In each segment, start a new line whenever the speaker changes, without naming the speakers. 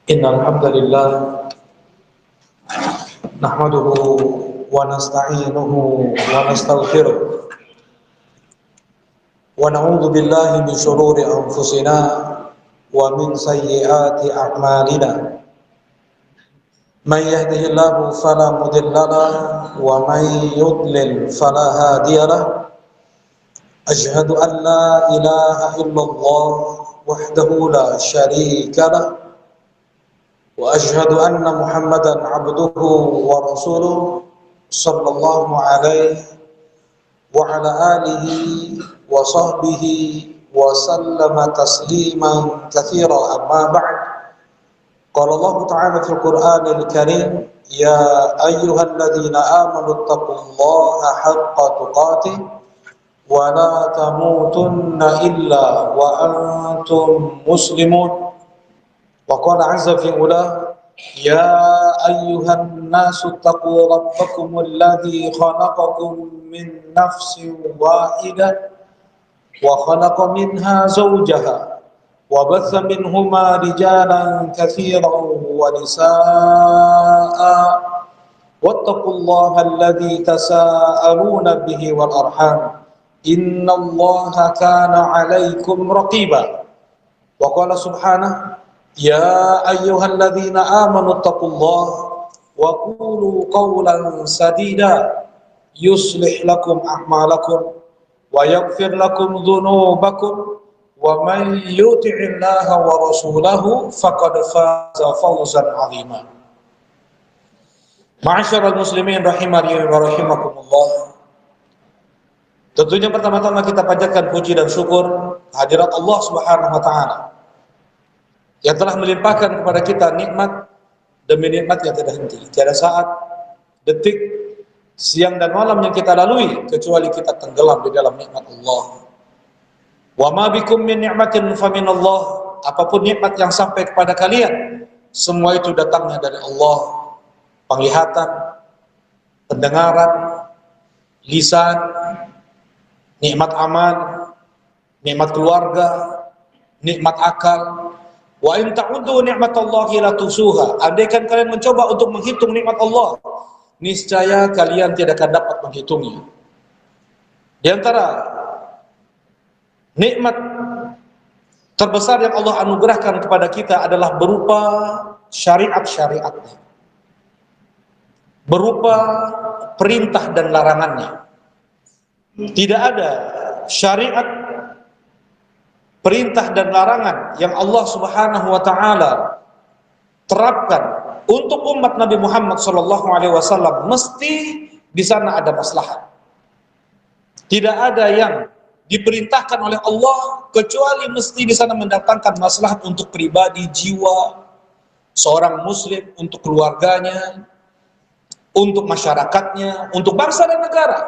Innal hamdalillah nahmaduhu wa nasta'inuhu wa nastaghfiruh wa na'udzu billahi min shururi anfusina wa min sayyiati a'malina. Man yahdihillahu fala mudilla lahu wa man yudlil fala hadiya lahu. Asyhadu an la ilaha illallah wahdahu la syarika lahu وأشهد أن محمدا عبده ورسوله صلى الله عليه وعلى آله وصحبه وسلم تسليما كثيرا أما بعد قال الله تعالى في القرآن الكريم يا أيها الذين آمنوا اتقوا الله حق تقاته ولا تموتن إلا وأنتم مسلمون وقال عز في علاه يا أيها الناس اتقوا ربكم الذي خلقكم من نفس واحدة وخلق منها زوجها وبث منهما رجالا كثيرا ونساء واتقوا الله الذي تساءلون به والأرحام إن الله كان عليكم رقيبا وقال سبحانه يا أيها الذين آمنوا اتقوا الله وقولوا قولا سديدا يصلح لكم أعمالكم ويغفر لكم ذنوبكم ومن يطع الله ورسوله فقد فاز فوزا عظيما. Ma'asyiral muslimin rahimani wa rahimakumullah. Tentunya pertama-tama kita panjatkan puji dan syukur hadirat Allah Subhanahu wa taala yang telah melimpahkan kepada kita nikmat demi nikmat yang tidak henti. Tiada saat, detik, siang dan malam yang kita lalui kecuali kita tenggelam di dalam nikmat Allah. Wa ma bikum min ni'matin fa min Allah. Apapun nikmat yang sampai kepada kalian, semua itu datangnya dari Allah. Penglihatan, pendengaran, lisan, nikmat aman, nikmat keluarga, nikmat akal. Wa in ta'uddu ni'matallahi la tusuha. Andaikan kalian mencoba untuk menghitung nikmat Allah, niscaya kalian tidak akan dapat menghitungnya. Di antara nikmat terbesar yang Allah anugerahkan kepada kita adalah berupa syariat-syariatnya, berupa perintah dan larangannya. Tidak ada syariat, perintah dan larangan yang Allah Subhanahu wa taala terapkan untuk umat Nabi Muhammad sallallahu alaihi wasallam mesti di sana ada maslahat. Tidak ada yang diperintahkan oleh Allah kecuali mesti di sana mendatangkan maslahat untuk pribadi jiwa seorang muslim, untuk keluarganya, untuk masyarakatnya, untuk bangsa dan negara.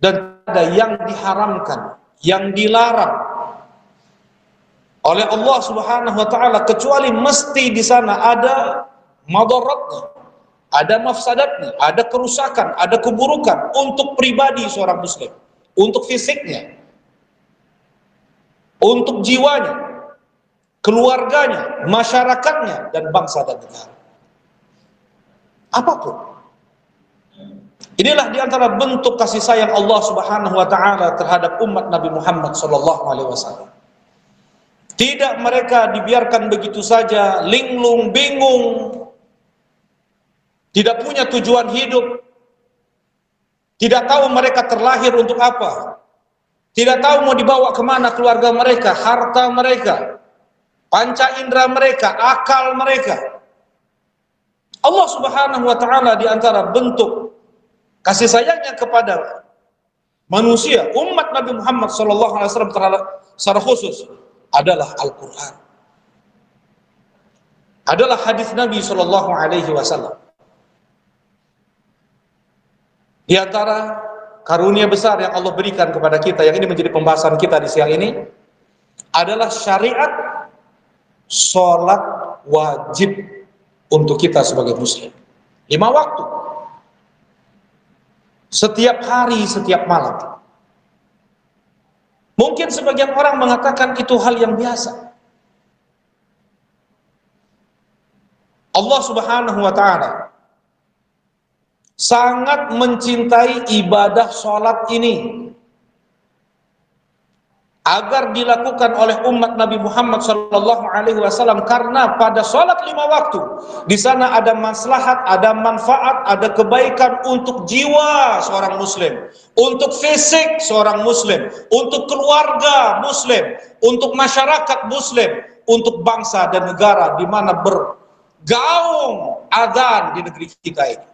Dan ada yang diharamkan, yang dilarang oleh Allah Subhanahu wa taala kecuali mesti di sana ada madaratnya, ada mafsadatnya, ada kerusakan, ada keburukan untuk pribadi seorang muslim, untuk fisiknya, untuk jiwanya, keluarganya, masyarakatnya dan bangsa dan negara. Apapun. Inilah diantara bentuk kasih sayang Allah Subhanahu wa taala terhadap umat Nabi Muhammad sallallahu alaihi wasallam. Tidak mereka dibiarkan begitu saja linglung bingung, tidak punya tujuan hidup, tidak tahu mereka terlahir untuk apa, tidak tahu mau dibawa kemana keluarga mereka, harta mereka, panca indera mereka, akal mereka. Allah Subhanahu wa taala diantara bentuk kasih sayangnya kepada manusia, umat Nabi Muhammad SAW secara khusus adalah Al-Quran, adalah hadis Nabi SAW. Di antara karunia besar yang Allah berikan kepada kita, yang ini menjadi pembahasan kita di siang ini, adalah syariat sholat wajib untuk kita sebagai muslim. 5 waktu. Setiap hari, setiap malam. Mungkin sebagian orang mengatakan itu hal yang biasa. Allah Subhanahu wa taala sangat mencintai ibadah salat ini agar dilakukan oleh umat Nabi Muhammad sallallahu alaihi wasallam, karena pada salat 5 waktu di sana ada maslahat, ada manfaat, ada kebaikan untuk jiwa seorang muslim, untuk fisik seorang muslim, untuk keluarga muslim, untuk masyarakat muslim, untuk bangsa dan negara di mana bergaung azan di negeri kita ini.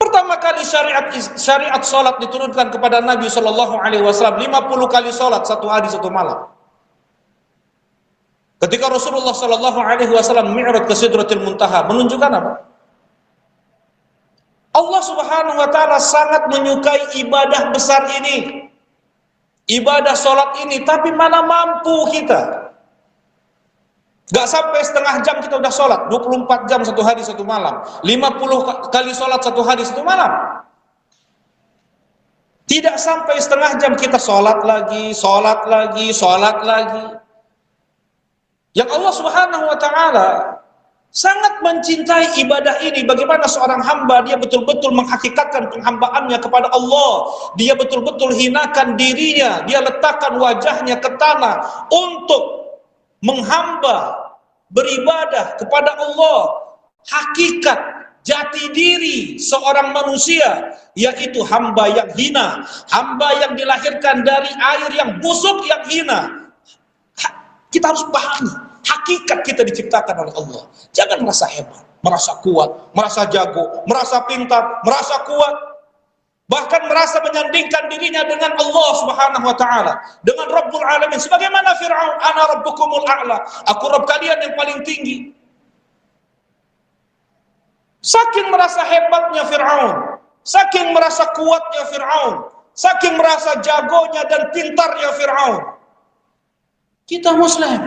Pertama kali syariat salat diturunkan kepada Nabi sallallahu alaihi wasallam 50 kali salat satu hari satu malam. Ketika Rasulullah sallallahu alaihi wasallam mi'raj ke Sidratil Muntaha, menunjukkan apa? Allah Subhanahu wa taala sangat menyukai ibadah besar ini. Ibadah salat ini, tapi mana mampu kita? Gak sampai setengah jam kita udah sholat, 24 jam satu hari satu malam, 50 kali sholat satu hari satu malam. Tidak sampai setengah jam kita sholat lagi, sholat lagi, sholat lagi. Yang Allah Subhanahu wa ta'ala sangat mencintai ibadah ini. Bagaimana seorang hamba dia betul-betul menghakikatkan penghambaannya kepada Allah, dia betul-betul hinakan dirinya, dia letakkan wajahnya ke tanah untuk menghamba, beribadah kepada Allah. Hakikat jati diri seorang manusia yaitu hamba yang hina, hamba yang dilahirkan dari air yang busuk, yang hina. Kita harus pahami hakikat kita diciptakan oleh Allah. Jangan merasa hebat, merasa kuat, merasa jago, merasa pintar, merasa kuat, bahkan merasa menyandingkan dirinya dengan Allah Subhanahu wa taala, dengan Rabbul Alamin. Sebagaimana Fir'aun, ana rabbukumul a'la, aku Rabb kalian yang paling tinggi. Saking merasa hebatnya Fir'aun, saking merasa kuatnya Fir'aun, saking merasa jagonya dan pintarnya Fir'aun. Kita muslim,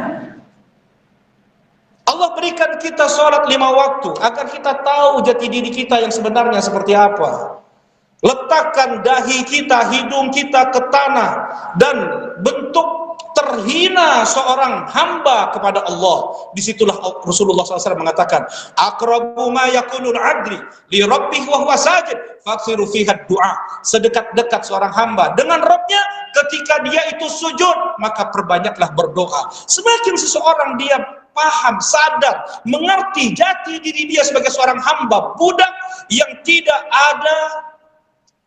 Allah berikan kita salat 5 waktu agar kita tahu jati diri kita yang sebenarnya seperti apa. Letakkan dahi kita, hidung kita ke tanah, dan bentuk terhina seorang hamba kepada Allah. Disitulah Rasulullah SAW mengatakan, aqrabu ma yakunul abdi li rabbih wa huwa sajid faksiru fiha du'a. Sedekat-dekat seorang hamba dengan Rabbnya ketika dia itu sujud, maka perbanyaklah berdoa. Semakin seseorang dia paham, sadar, mengerti jati diri dia sebagai seorang hamba, budak yang tidak ada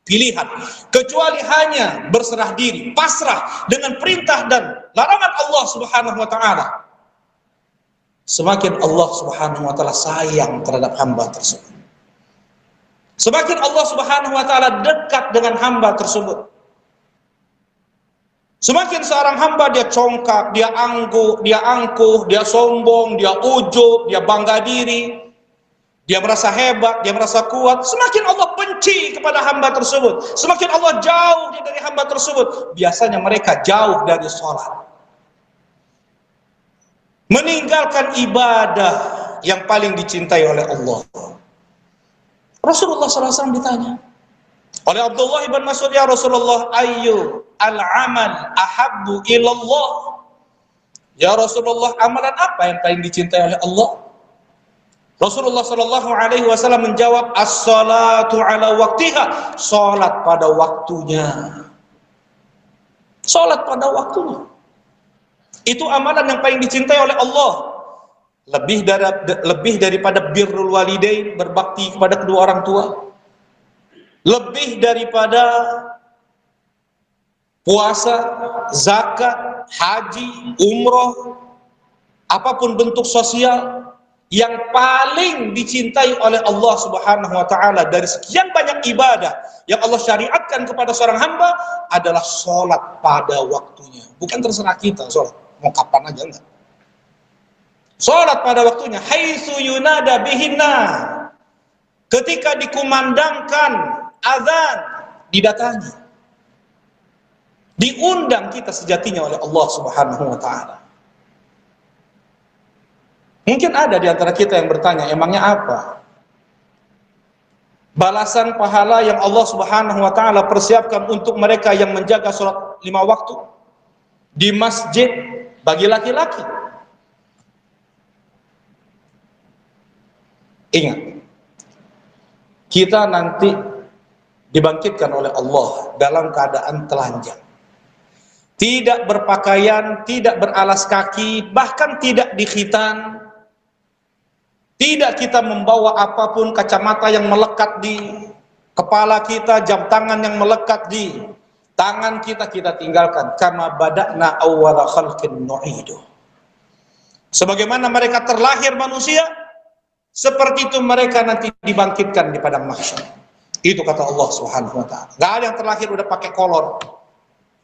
pilihan kecuali hanya berserah diri, pasrah dengan perintah dan larangan Allah Subhanahu wa taala, semakin Allah Subhanahu wa taala sayang terhadap hamba tersebut. Semakin Allah Subhanahu wa taala dekat dengan hamba tersebut. Semakin seorang hamba dia congkak, dia angkuh, dia sombong, dia ujub, dia bangga diri, dia merasa hebat, dia merasa kuat, semakin Allah benci kepada hamba tersebut, semakin Allah jauh dari hamba tersebut. Biasanya mereka jauh dari sholat, meninggalkan ibadah yang paling dicintai oleh Allah. Rasulullah SAW ditanya oleh Abdullah ibn Mas'ud, ya Rasulullah, ayyu al-amal ahabbu ilallah? Ya Rasulullah, amalan apa yang paling dicintai oleh Allah? Rasulullah sallallahu alaihi wasallam menjawab, as-salatu ala waqtiha, salat pada waktunya. Salat pada waktunya. Itu amalan yang paling dicintai oleh Allah. Lebih daripada birrul walidain, berbakti kepada kedua orang tua. Lebih daripada puasa, zakat, haji, umroh, apapun bentuk sosial. Yang paling dicintai oleh Allah Subhanahu wa taala dari sekian banyak ibadah yang Allah syariatkan kepada seorang hamba adalah sholat pada waktunya. Bukan terserah kita sholat, mau kapan aja, enggak. Sholat pada waktunya, haitsu yunada bihinna. Ketika dikumandangkan azan, didatangi. Diundang kita sejatinya oleh Allah Subhanahu wa taala. Mungkin ada di antara kita yang bertanya, emangnya apa balasan pahala yang Allah Subhanahu wa taala persiapkan untuk mereka yang menjaga sholat 5 waktu di masjid bagi laki-laki? Ingat, kita nanti dibangkitkan oleh Allah dalam keadaan telanjang, tidak berpakaian, tidak beralas kaki, bahkan tidak dikhitan. Tidak kita membawa apapun, kacamata yang melekat di kepala kita, jam tangan yang melekat di tangan kita, kita tinggalkan. Kama bada'na awwala khalqin nu'idu. Sebagaimana mereka terlahir manusia, seperti itu mereka nanti dibangkitkan di padang mahsyar. Itu kata Allah Subhanahu wa taala. Enggak ada yang terlahir udah pakai kolor.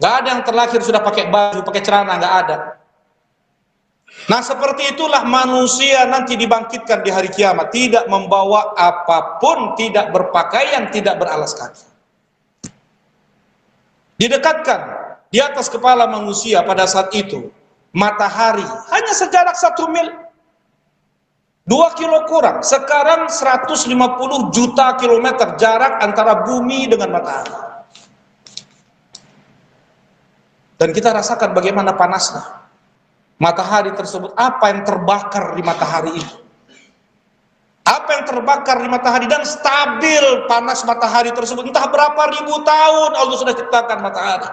Enggak ada yang terlahir sudah pakai baju, pakai celana, enggak ada. Nah, seperti itulah manusia nanti dibangkitkan di hari kiamat, tidak membawa apapun, tidak berpakaian, tidak beralas kaki. Didekatkan di atas kepala manusia pada saat itu matahari hanya sejarak 1 mil, 2 kilo kurang. Sekarang 150 juta kilometer jarak antara bumi dengan matahari. Dan kita rasakan bagaimana panasnya matahari tersebut. Apa yang terbakar di matahari itu? Apa yang terbakar di matahari, dan stabil panas matahari tersebut. Entah berapa ribu tahun Allah sudah ciptakan matahari.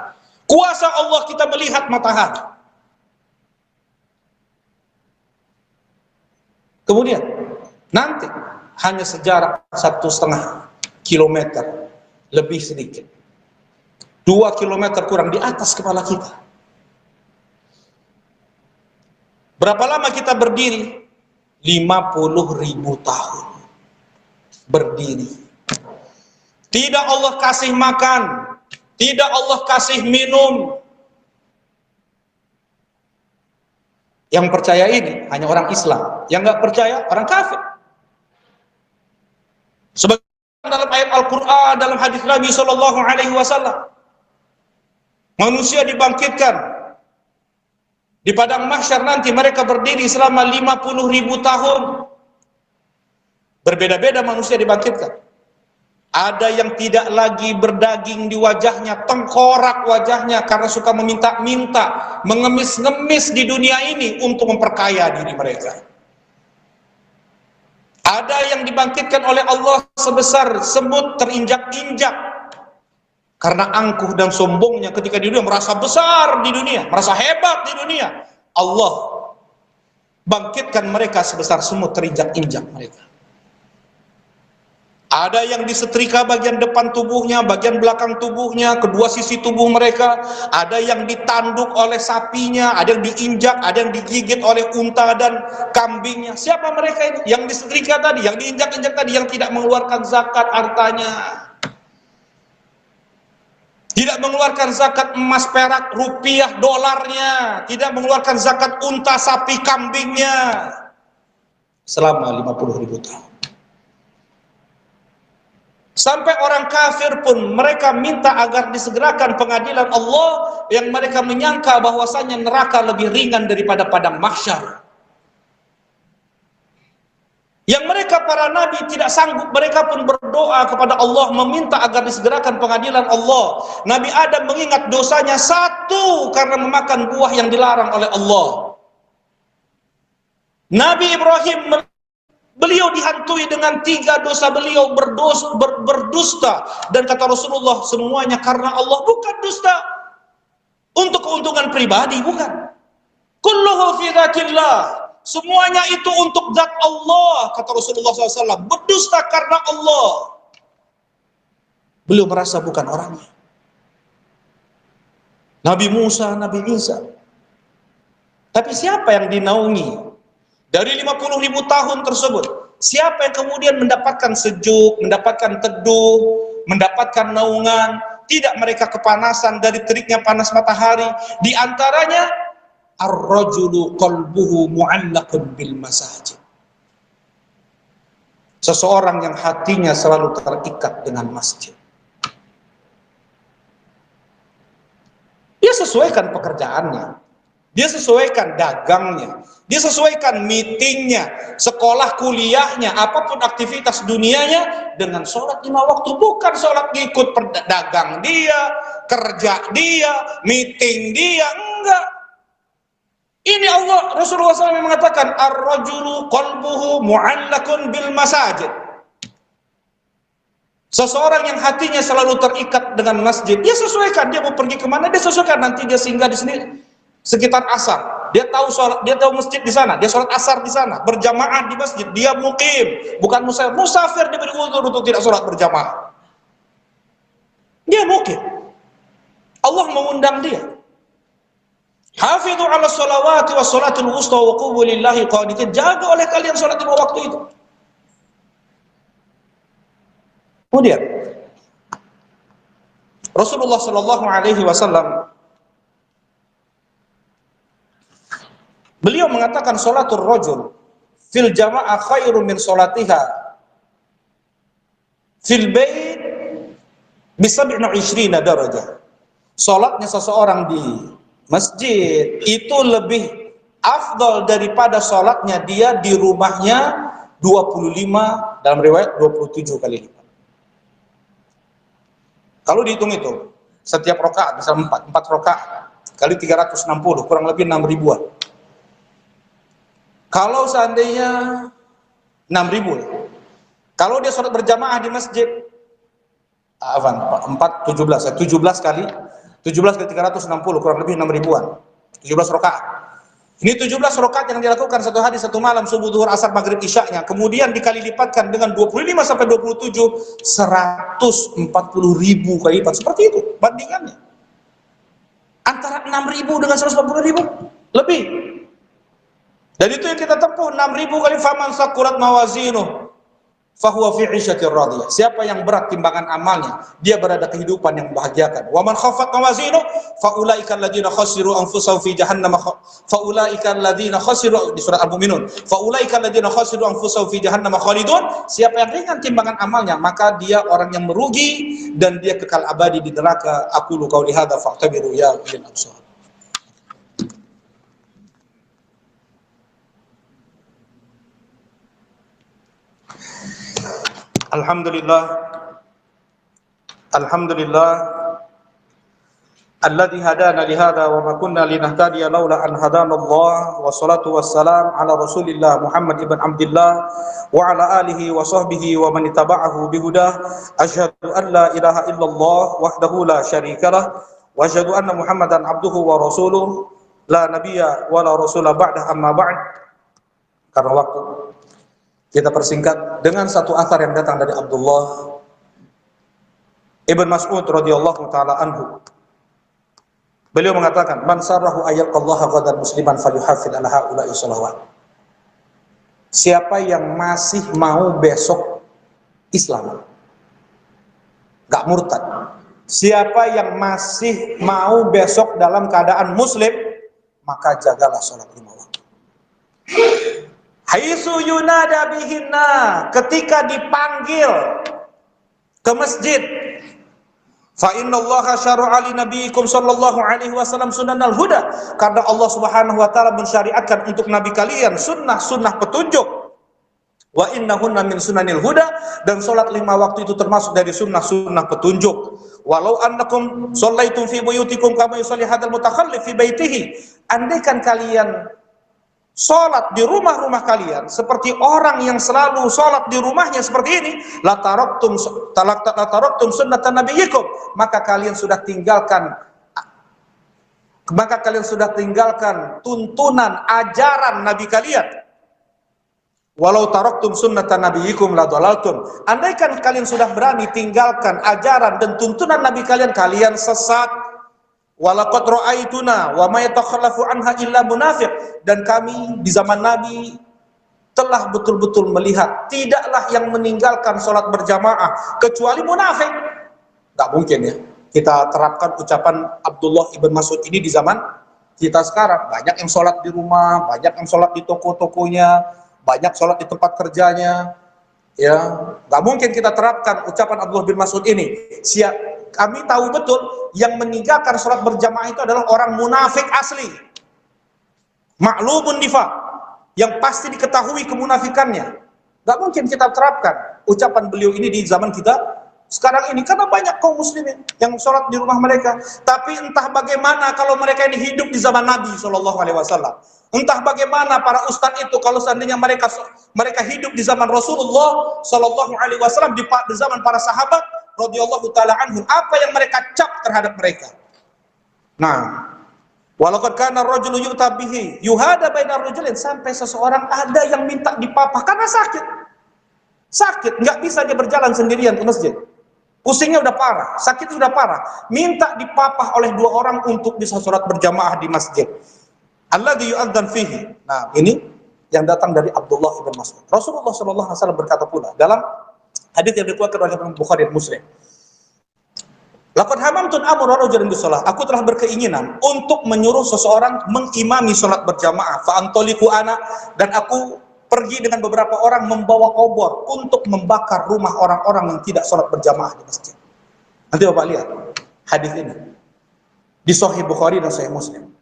Kuasa Allah kita melihat matahari. Kemudian nanti hanya sejarak 1,5 kilometer lebih sedikit, 2 kilometer kurang di atas kepala kita. Berapa lama kita berdiri? 50.000 tahun berdiri. Tidak Allah kasih makan, tidak Allah kasih minum. Yang percaya ini hanya orang Islam, yang nggak percaya orang kafir. Sebagaimana dalam ayat Al-Quran, dalam hadis Nabi SAW, manusia dibangkitkan di padang mahsyar nanti, mereka berdiri selama 50.000 tahun. Berbeda-beda manusia dibangkitkan. Ada yang tidak lagi berdaging di wajahnya, tengkorak wajahnya karena suka meminta-minta, mengemis-ngemis di dunia ini untuk memperkaya diri mereka. Ada yang dibangkitkan oleh Allah sebesar semut terinjak-injak karena angkuh dan sombongnya ketika di dunia, merasa besar di dunia, merasa hebat di dunia. Allah bangkitkan mereka sebesar semut terinjak-injak mereka. Ada yang disetrika bagian depan tubuhnya, bagian belakang tubuhnya, kedua sisi tubuh mereka. Ada yang ditanduk oleh sapinya, ada yang diinjak, ada yang digigit oleh unta dan kambingnya. Siapa mereka ini? Yang disetrika tadi, yang diinjak-injak tadi, yang tidak mengeluarkan zakat hartanya, tidak mengeluarkan zakat emas, perak, rupiah, dolarnya, tidak mengeluarkan zakat unta, sapi, kambingnya selama 50.000 tahun. Sampai orang kafir pun mereka minta agar disegerakan pengadilan Allah, yang mereka menyangka bahwasanya neraka lebih ringan daripada padang mahsyar. Yang mereka para nabi tidak sanggup, mereka pun berdoa kepada Allah meminta agar disegerakan pengadilan Allah. Nabi Adam mengingat dosanya satu karena memakan buah yang dilarang oleh Allah. Nabi Ibrahim, beliau dihantui dengan 3 dosa, beliau berdusta, dan kata Rasulullah semuanya karena Allah, bukan dusta untuk keuntungan pribadi, bukan. Kulluhu fi dzatillah. Semuanya itu untuk zat Allah, kata Rasulullah SAW. Berdusta karena Allah. Beliau merasa bukan orangnya. Nabi Musa, Nabi Isa. Tapi siapa yang dinaungi dari 50.000 tahun tersebut? Siapa yang kemudian mendapatkan sejuk, mendapatkan teduh, mendapatkan naungan? Tidak mereka kepanasan dari teriknya panas matahari. Di antaranya ar-rajulu qalbuhu mu'allaqun bil masajid. Seseorang yang hatinya selalu terikat dengan masjid. Dia sesuaikan pekerjaannya, dia sesuaikan dagangnya, dia sesuaikan meetingnya, sekolah kuliahnya, apapun aktivitas dunianya dengan sholat 5 waktu. Bukan sholat ngikut dagang dia, kerja dia, meeting dia, enggak. Ini Allah, Rasulullah SAW mengatakan, ar-rajulu qalbuhu mu'allakun bil masajid. Seseorang yang hatinya selalu terikat dengan masjid, dia sesuaikan, dia mau pergi kemana, dia sesuaikan, nanti dia singgah di sini sekitar asar. Dia tahu sholat, dia tahu masjid di sana, dia sholat asar di sana, berjamaah di masjid, dia mukim, bukan musafir. Musafir dia beruzur untuk tidak sholat berjamaah. Dia mukim. Allah mengundang dia. Hafidhu ala sholawati wa sholatul wusta wa qumu lillahi qanitin. Jaga oleh kalian sholat lima waktu itu. Kemudian Rasulullah Shallallahu Alaihi Wasallam beliau mengatakan sholatul rajul fil jamaah khairum min sholatiha fil bait bisab'ina ishrina darajah. Sholatnya seseorang di masjid itu lebih afdal daripada sholatnya dia di rumahnya 25, dalam riwayat 27 kali lipat. Kalau dihitung itu, setiap rakaat bisa 4 rakaat kali 360, kurang lebih 6 ribuan. Kalau seandainya 6 ribu, kalau dia sholat berjamaah di masjid, 17 kali 360, kurang lebih 6 ribuan, 17 rakaat. Ini 17 rakaat yang dilakukan satu hari satu malam, subuh, zuhur, asar, maghrib, isya-nya. Kemudian dikali lipatkan dengan 25 sampai 27, 140 ribu kali lipat. Seperti itu bandingannya. Antara 6 ribu dengan 140 ribu. Lebih. Dan itu yang kita tempuh, 6 ribu kali faman sakurat mawazinuh fahuwa fi 'isyatir radiyah. Siapa yang berat timbangan amalnya, dia berada kehidupan yang membahagiakan. Wa man khaffat mawazinuh faulaika alladziina khasiru anfusahum fi jahannam faulaika alladziina khasiru, di surat Al-Mu'minun, faulaika alladziina khasiru anfusahum fi jahannam khalidun. Siapa yang ringan timbangan amalnya, maka dia orang yang merugi dan dia kekal abadi di neraka. Aqulu qauli hadza fa'tabiru ya ulil absar. Alhamdulillah alladzi hadana li hadza wa ma kunna linahtadiya laula an hadana Allah, wa salatu wassalam ala Rasulillah Muhammad ibn Abdullah wa ala alihi wa sahbihi wa man ittaba'ahu bihudah. Asyhadu an la ilaha illallah wahdahu la syarikalah wa asyhadu anna Muhammadan abduhu wa rasuluh la nabiyya wa la rasula ba'dah, amma ba'd. Karena waktu, kita persingkat dengan satu athar yang datang dari Abdullah Ibn Mas'ud radhiyallahu taala anhu. Beliau mengatakan, "Man sarrahu ayyaqallaha ghadan musliman falyuhafid ala haula'i shalawat." Siapa yang masih mau besok Islam, enggak murtad. Siapa yang masih mau besok dalam keadaan muslim, maka jagalah salat 5 waktu. Haitsu yunada bihinna, ketika dipanggil ke masjid. Fa innallaha syara'a li nabiyikum sallallahu alaihi wasallam sunanal huda, karena Allah Subhanahu wa taala mensyariatkan untuk nabi kalian sunnah-sunnah petunjuk. Wa innahunna min sunanil huda, dan salat 5 waktu itu termasuk dari sunnah-sunnah petunjuk. Walau annakum shallaitum fi buyutikum kama yusalli hadzal mutakhallif fi baitihi, andaikan kalian sholat di rumah-rumah kalian seperti orang yang selalu sholat di rumahnya seperti ini, la taraktum sunnatan nabiyikum, maka kalian sudah tinggalkan tuntunan ajaran nabi kalian. Walau taraktum sunnatan nabiyikum la dhalaltum, andaikan kalian sudah berani tinggalkan ajaran dan tuntunan nabi kalian, kalian sesat. Walaqad ra'aituna wa ma yatakhallafu anha illa munafiq, dan kami di zaman Nabi telah betul-betul melihat tidaklah yang meninggalkan sholat berjamaah kecuali munafik. Enggak mungkin ya kita terapkan ucapan Abdullah ibn Mas'ud ini di zaman kita sekarang. Banyak yang sholat di rumah, banyak yang sholat di toko-tokonya, banyak sholat di tempat kerjanya, ya. Enggak mungkin kita terapkan ucapan Abdullah bin Mas'ud ini. Kami tahu betul yang meninggalkan sholat berjamaah itu adalah orang munafik asli, ma'lumun nifaq, yang pasti diketahui kemunafikannya. Gak mungkin kita terapkan ucapan beliau ini di zaman kita sekarang ini, karena banyak kaum muslimin yang sholat di rumah mereka. Tapi entah bagaimana kalau mereka ini hidup di zaman Nabi SAW. Entah bagaimana para ustadz itu kalau seandainya mereka hidup di zaman Rasulullah SAW, di zaman para sahabat radhiyallahu taala anhum, apa yang mereka cap terhadap mereka. Nah, walaqad kana ar-rajulu yu'ta bihi yuhada bainar rajulin, sampai seseorang ada yang minta dipapah karena sakit, nggak bisa dia berjalan sendirian ke masjid, pusingnya udah parah, sakitnya udah parah, minta dipapah oleh dua orang untuk bisa sholat berjamaah di masjid alladzi yu'adzan fihi. Nah, ini yang datang dari Abdullah bin Mas'ud. Rasulullah SAW berkata pula dalam hadis yang dikeluarkan oleh Imam Bukhari dan Muslim, laqad hamamtu amra rajulin bisalah, aku telah berkeinginan untuk menyuruh seseorang mengimami sholat berjamaah, fa antoliku ana, dan aku pergi dengan beberapa orang membawa obor untuk membakar rumah orang-orang yang tidak sholat berjamaah di masjid. Nanti Bapak lihat hadis ini di Sahih Bukhari dan Sahih Muslim.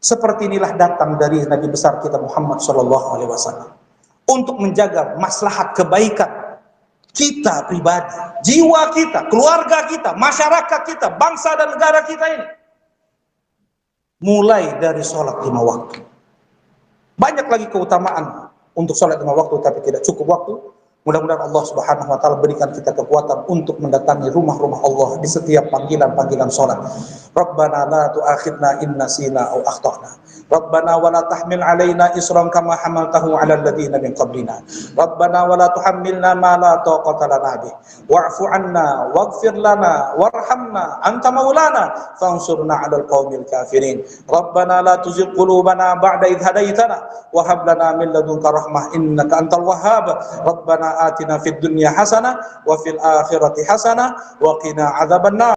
Seperti inilah datang dari Nabi besar kita Muhammad SAW untuk menjaga maslahat kebaikan kita pribadi, jiwa kita, keluarga kita, masyarakat kita, bangsa dan negara kita ini. Mulai dari sholat 5 waktu. Banyak lagi keutamaan untuk sholat 5 waktu, tapi tidak cukup waktu. Mudah-mudahan Allah Subhanahu wa taala berikan kita kekuatan untuk mendatangi rumah-rumah Allah di setiap panggilan-panggilan sholat. Rabbana la tu'akhidna in nasina aw akhtana. Rabbana wa la tahmil alaina isran kama hamaltahu 'alal ladzina min qablina. Rabbana wa la tuhammilna ma la taqata lana bih. Wa'fu 'anna waghfir lana warhamna anta maulana fansurna 'alal qaumil kafirin. Rabbana la tuzigh qulubana ba'da idh hadaitana wa hab lana min ladunka rahmah innaka antal wahhab. Rabbana atina fid dunya hasanah wa fil akhirati hasanah wa qina adzabannar.